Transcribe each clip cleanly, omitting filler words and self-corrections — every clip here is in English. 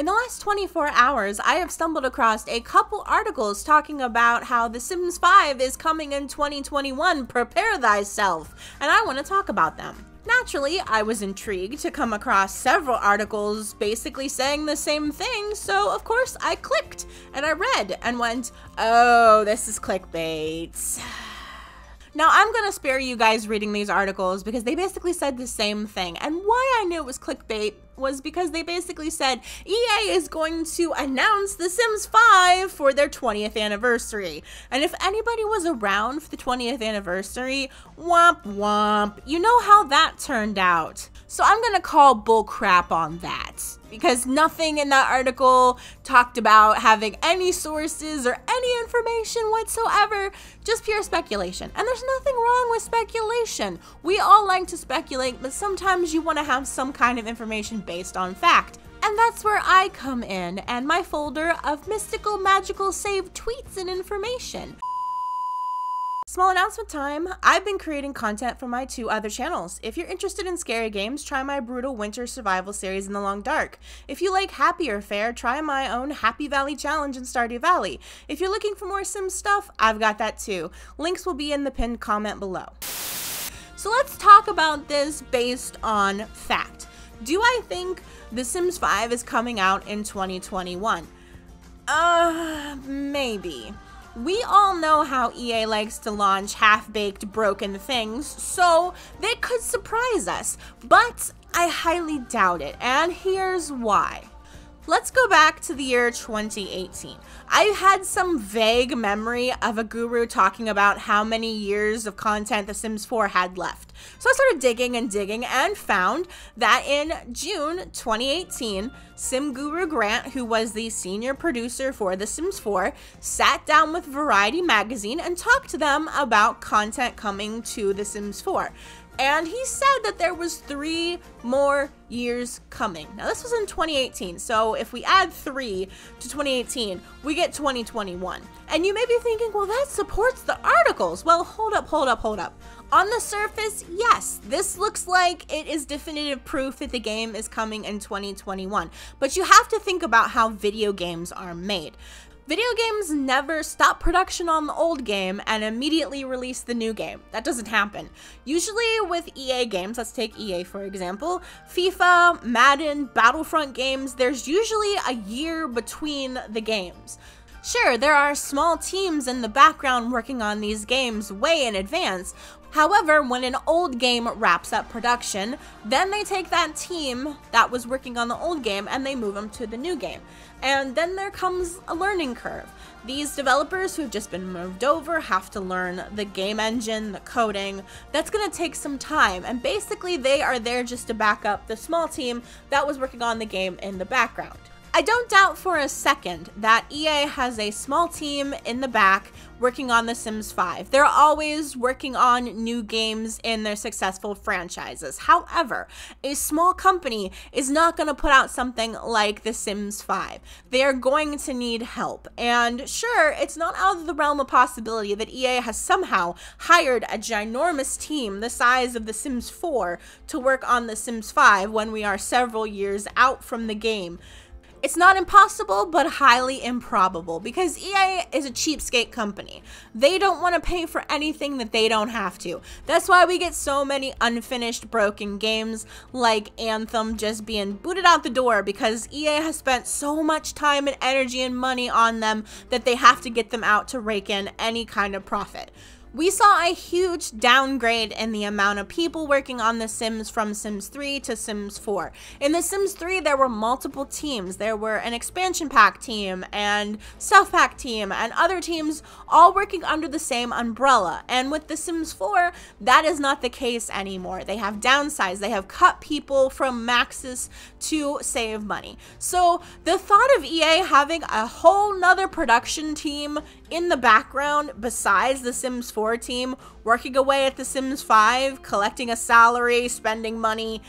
In the last 24 hours, I have stumbled across a couple articles talking about how The Sims 5 is coming in 2021, prepare thyself, and I want to talk about them. Naturally, I was intrigued to come across several articles basically saying the same thing, so of course I clicked and I read and went, oh, this is clickbait. Now, I'm gonna spare you guys reading these articles because they basically said the same thing, and why I knew it was clickbait was because they basically said EA is going to announce The Sims 5 for their 20th anniversary. And if anybody was around for the 20th anniversary, womp womp, you know how that turned out. So I'm gonna call bull crap on that, because nothing in that article talked about having any sources or any information whatsoever, just pure speculation. And there's nothing wrong with speculation. We all like to speculate, but sometimes you want to have some kind of information based on fact. And that's where I come in, and my folder of mystical, magical, saved tweets and information. Small announcement time, I've been creating content for my 2 other channels. If you're interested in scary games, try my brutal winter survival series in the Long Dark. If you like happier fare, try my own Happy Valley Challenge in Stardew Valley. If you're looking for more Sims stuff, I've got that too. Links will be in the pinned comment below. So let's talk about this based on fact. Do I think The Sims 5 is coming out in 2021? Maybe. We all know how EA likes to launch half-baked, broken things, so they could surprise us, but I highly doubt it, and here's why. Let's go back to the year 2018. I had some vague memory of a guru talking about how many years of content The Sims 4 had left. So I started digging and found that in June 2018, Sim Guru Grant, who was the senior producer for The Sims 4, sat down with Variety magazine and talked to them about content coming to The Sims 4. And he said that there was 3 more years coming. Now this was in 2018, so if we add 3 to 2018, we get 2021. And you may be thinking, well, that supports the articles. Well, hold up. On the surface, yes, this looks like it is definitive proof that the game is coming in 2021. But you have to think about how video games are made. Video games never stop production on the old game and immediately release the new game. That doesn't happen. Usually with EA games, let's take EA for example, FIFA, Madden, Battlefront games, there's usually a year between the games. Sure, there are small teams in the background working on these games way in advance. However, when an old game wraps up production, then they take that team that was working on the old game and they move them to the new game. And then there comes a learning curve. These developers who've just been moved over have to learn the game engine, the coding. That's gonna take some time, and basically they are there just to back up the small team that was working on the game in the background. I don't doubt for a second that EA has a small team in the back working on The Sims 5. They're always working on new games in their successful franchises. However, a small company is not going to put out something like The Sims 5. They are going to need help. And sure, it's not out of the realm of possibility that EA has somehow hired a ginormous team the size of The Sims 4 to work on The Sims 5 when we are several years out from the game. It's not impossible, but highly improbable, because EA is a cheapskate company. They don't want to pay for anything that they don't have to. That's why we get so many unfinished, broken games like Anthem just being booted out the door because EA has spent so much time and energy and money on them that they have to get them out to rake in any kind of profit. We saw a huge downgrade in the amount of people working on The Sims from Sims 3 to Sims 4. In The Sims 3, there were multiple teams. There were an expansion pack team and stuff pack team and other teams all working under the same umbrella. And with The Sims 4, that is not the case anymore. They have downsized. They have cut people from maxes to save money. So the thought of EA having a whole nother production team in the background besides the Sims 4 team, working away at The Sims 5, collecting a salary, spending money,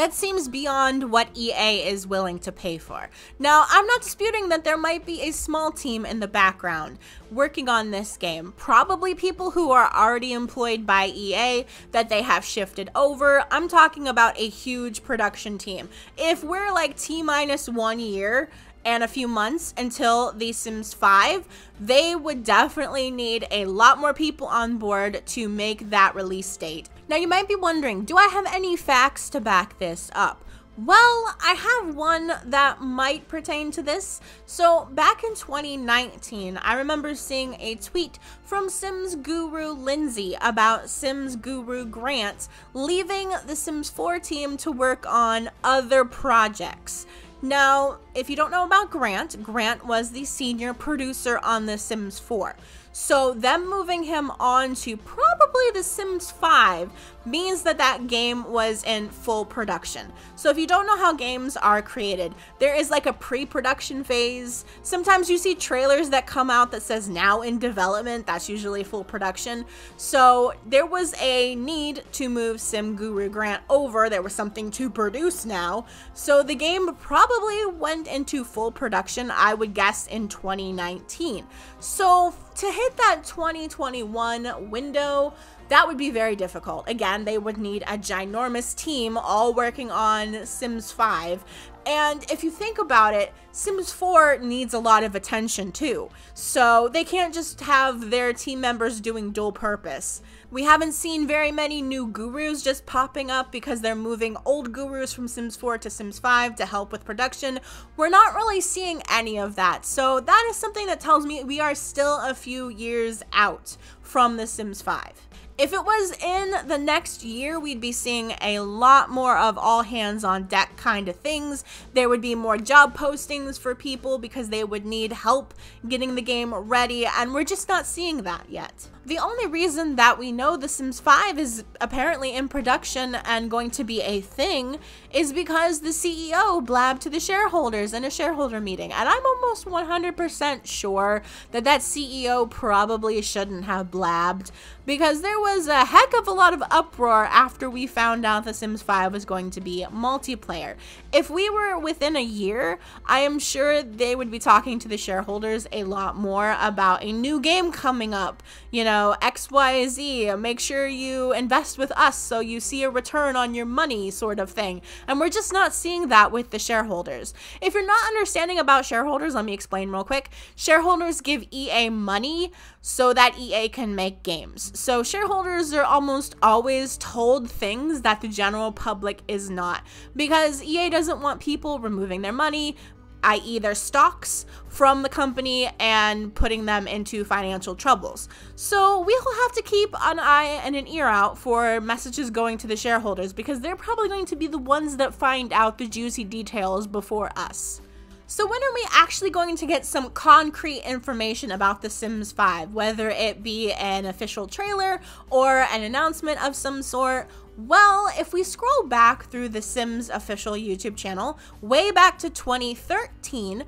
That seems beyond what EA is willing to pay for. Now, I'm not disputing that there might be a small team in the background working on this game. Probably people who are already employed by EA that they have shifted over. I'm talking about a huge production team. If we're like T-minus 1 year and a few months until The Sims 5, they would definitely need a lot more people on board to make that release date. Now you might be wondering, do I have any facts to back this up? Well, I have one that might pertain to this. So back in 2019, I remember seeing a tweet from Sims guru Lindsay about Sims guru Grant leaving the Sims 4 team to work on other projects. Now, if you don't know about Grant, Grant was the senior producer on The Sims 4. So them moving him on to probably The Sims 5 means that that game was in full production. So if you don't know how games are created, there is like a pre-production phase. Sometimes you see trailers that come out that says now in development. That's usually full production. So there was a need to move Sim Guru Grant over. There was something to produce now. So the game probably went into full production, I would guess, in 2019. So to hit that 2021 window, that would be very difficult. Again, they would need a ginormous team all working on Sims 5. And if you think about it, Sims 4 needs a lot of attention too. So they can't just have their team members doing dual purpose. We haven't seen very many new gurus just popping up because they're moving old gurus from Sims 4 to Sims 5 to help with production. We're not really seeing any of that. So that is something that tells me we are still a few years out from The Sims 5. If it was in the next year, we'd be seeing a lot more of all hands on deck kind of things. There would be more job postings for people because they would need help getting the game ready, and we're just not seeing that yet. The only reason that we know The Sims 5 is apparently in production and going to be a thing is because the CEO blabbed to the shareholders in a shareholder meeting. And I'm almost 100% sure that that CEO probably shouldn't have blabbed, because there was a heck of a lot of uproar after we found out The Sims 5 was going to be multiplayer. If we were within a year, I am sure they would be talking to the shareholders a lot more about a new game coming up. You know, XYZ, make sure you invest with us so you see a return on your money sort of thing. And we're just not seeing that with the shareholders. If you're not understanding about shareholders, let me explain real quick. Shareholders give EA money so that EA can make games. So shareholders are almost always told things that the general public is not, because EA doesn't want people removing their money, i.e. their stocks, from the company and putting them into financial troubles. So we'll have to keep an eye and an ear out for messages going to the shareholders, because they're probably going to be the ones that find out the juicy details before us. So when are we actually going to get some concrete information about The Sims 5, whether it be an official trailer or an announcement of some sort? Well, if we scroll back through The Sims official YouTube channel, way back to 2013,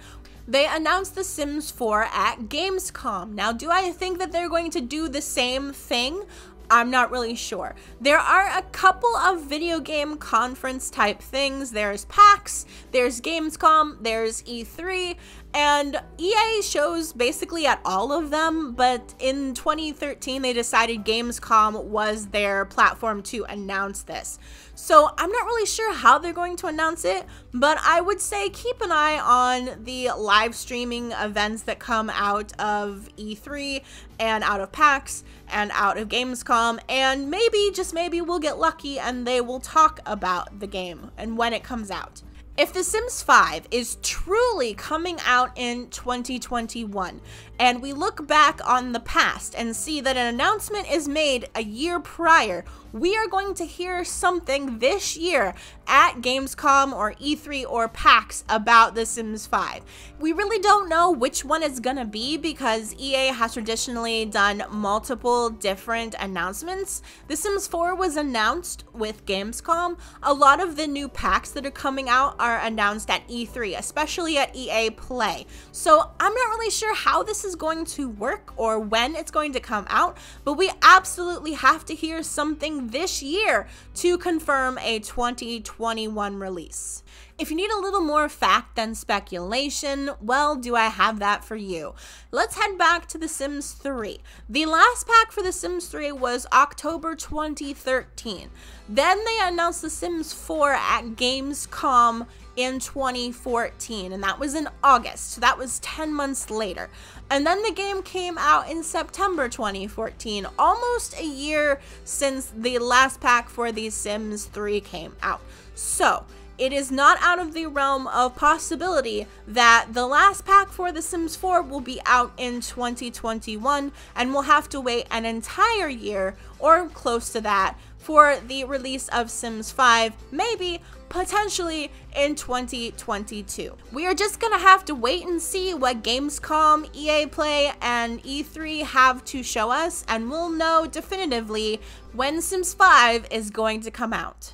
they announced The Sims 4 at Gamescom. Now, do I think that they're going to do the same thing? I'm not really sure. There are a couple of video game conference type things. There's PAX, there's Gamescom, there's E3, and EA shows basically at all of them, but in 2013 they decided Gamescom was their platform to announce this. So I'm not really sure how they're going to announce it, but I would say keep an eye on the live streaming events that come out of E3 and out of PAX and out of Gamescom, and maybe, just maybe, we'll get lucky and they will talk about the game and when it comes out. If The Sims 5 is truly coming out in 2021, and we look back on the past and see that an announcement is made a year prior, we are going to hear something this year at Gamescom or E3 or PAX about The Sims 5. We really don't know which one it's gonna be because EA has traditionally done multiple different announcements. The Sims 4 was announced with Gamescom. A lot of the new packs that are coming out are announced at E3, especially at EA Play. So I'm not really sure how this is going to work or when it's going to come out, but we absolutely have to hear something waiting this year to confirm a 2021 release. If you need a little more fact than speculation, well, do I have that for you. Let's head back to The Sims 3. The last pack for The Sims 3 was October 2013. Then they announced The Sims 4 at Gamescom in 2014, and that was in August, so that was 10 months later. And then the game came out in September 2014, almost a year since the last pack for The Sims 3 came out. So it is not out of the realm of possibility that the last pack for The Sims 4 will be out in 2021, and we'll have to wait an entire year or close to that for the release of Sims 5, maybe potentially in 2022. We are just gonna have to wait and see what Gamescom, EA Play, and E3 have to show us, and we'll know definitively when Sims 5 is going to come out.